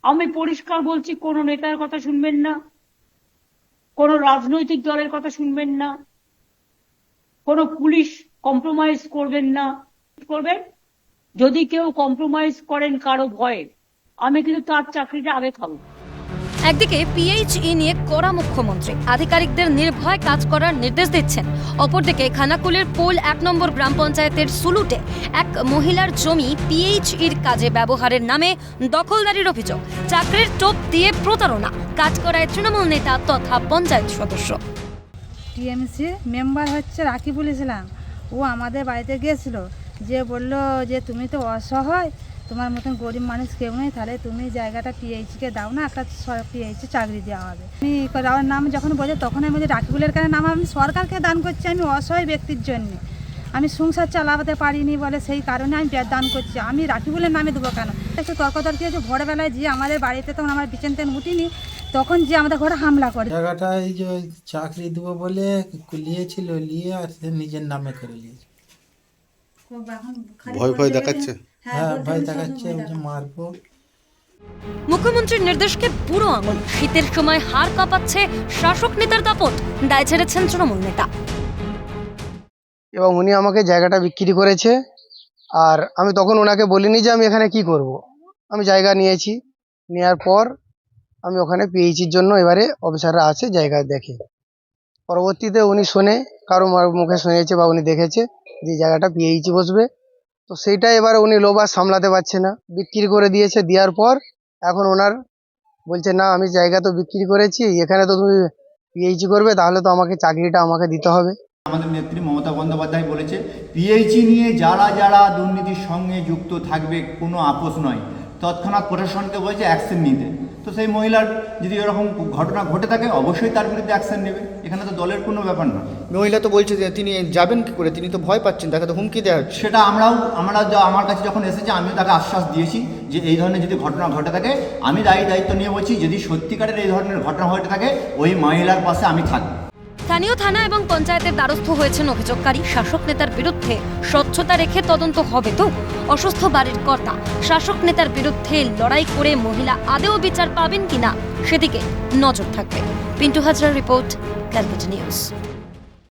আমি পরিষ্কার বলছি, কোনো নেতার কথা শুনবেন না, কোনো রাজনৈতিক দলের কথা শুনবেন না, কোনো পুলিশ কম্প্রোমাইজ করবেন না। করবেন, যদি কেউ কম্প্রোমাইজ করেন কারো ভয়ে, আমি কিন্তু তার চাকরিটা আগে খাবো। একদিকে পিএইচই নিয়ে কড়া মুখ্যমন্ত্রী, আধিকারিকদের নির্ভয় কাজ করার নির্দেশ দিচ্ছেন। অপরদিকে খানাকুলের পোল 1 নম্বর গ্রাম পঞ্চায়েতের সুলুটে এক মহিলার জমি পিএইচইর কাজে ব্যবহারের নামে দখলদারির অভিযোগ, চাকরির টোপ দিয়ে প্রতারণা, কাজ করায় তৃণমূল নেতা তথা পঞ্চায়েত সদস্য। টিএমসি মেম্বার হচ্ছে রাকিবুল ইসলাম, ও আমাদের বাড়িতে গিয়েছিল, যে বলল যে তুমি তো অসহায়, তোমার মতন গরিব মানুষ কেউ নেই, তাহলে তুমি জায়গাটা পিএইচকে দাও না, একটা পিএইচি চাকরি দেওয়া হবে। আমি আমার নাম যখন বলে তখন আমি বলছি রাকিবুলের কাছে নাম আমি সরকারকে দান করছি, আমি অসহায় ব্যক্তির জন্য, আমি সংসার চালাতে পারিনি বলে সেই কারণে আমি দান করছি, আমি রাকিবুলের নামে দেবো কেন? একটু তর্কতর্কি হচ্ছে, ভোরবেলায় যে আমাদের বাড়িতে তখন আমার বিচেন তেন উঠিনি, তখন যে আমাদের ঘরে হামলা করে। জায়গাটা এই যে চাকরি দেবো বলে নিয়েছিল, নিয়ে আর সে নিজের নামে করে নিয়েছে। ভয় দেখাচ্ছে। হ্যাঁ, ভয় দেখাচ্ছে, যে মারবো। মুখ্যমন্ত্রীর নির্দেশকে বুড়ো আঙুল, শীতের সময় হাড় কাঁপাচ্ছে শাসক নেতার দাপট, দায় ছেড়েছেন তৃণমূল নেতা। এবং উনি আমাকে জায়গাটা বিক্রি করেছে, আর আমি তখন ওনাকে বলিনি যে আমি এখানে কি করব। আমি জায়গা নিয়েছি, নেওয়ার পর আমি ওখানে পিএইচির জন্য এবারে অফিসাররা আছে জায়গা দেখে, পরবর্তীতে উনি শোনে, কারো মুখে শুনেছে বা উনি দেখেছে যে জায়গাটা পিএইচি বসবে, তো সেইটা এবারে উনি লোভ আর সামলাতে পারছে না, বিক্রি করে দিয়েছে। দেওয়ার পর এখন ওনার বলছে না, আমি জায়গা তো বিক্রি করেছি, এখানে তো তুমি পিএইচি করবে, তাহলে তো আমাকে চাকরিটা আমাকে দিতে হবে। আমাদের নেত্রী মমতা বন্দ্যোপাধ্যায় বলেছে, পিএইচি নিয়ে যারা যারা দুর্নীতির সঙ্গে যুক্ত থাকবে কোনো আপোষ নয়, তৎক্ষণাৎ প্রশাসনকে বলছে অ্যাকশন নিতে। তো সেই মহিলার যদি এরকম ঘটনা ঘটে থাকে অবশ্যই তার বিরুদ্ধে অ্যাকশন নেবে, এখানে তো দলের কোনো ব্যাপার না। মহিলা তো বলছে যে তিনি যাবেন কি করে, তিনি তো ভয় পাচ্ছেন, তাকে তো হুমকি দেওয়া হচ্ছে। সেটা আমার কাছে যখন এসেছে আমিও তাকে আশ্বাস দিয়েছি যে এই ধরনের যদি ঘটনা ঘটে থাকে আমি দায়িত্ব নিয়ে বলছি, যদি সত্যিকারের এই ধরনের ঘটনা ঘটে থাকে ওই মহিলার পাশে আমি থাকবো। স্থানীয় থানা এবং পঞ্চায়েতের দ্বারস্থ হয়েছেন অভিযোগকারী, শাসক নেতার বিরুদ্ধে স্বচ্ছতা রেখে তদন্ত হবে তো। অসুস্থ বাড়ির কর্তা শাসক নেতার বিরুদ্ধে লড়াই করে মহিলা আদেও বিচার পাবেন কিনা সেদিকে নজর থাকবে। পিন্টু হাজরার রিপোর্ট, ক্যালকাটা নিউজ।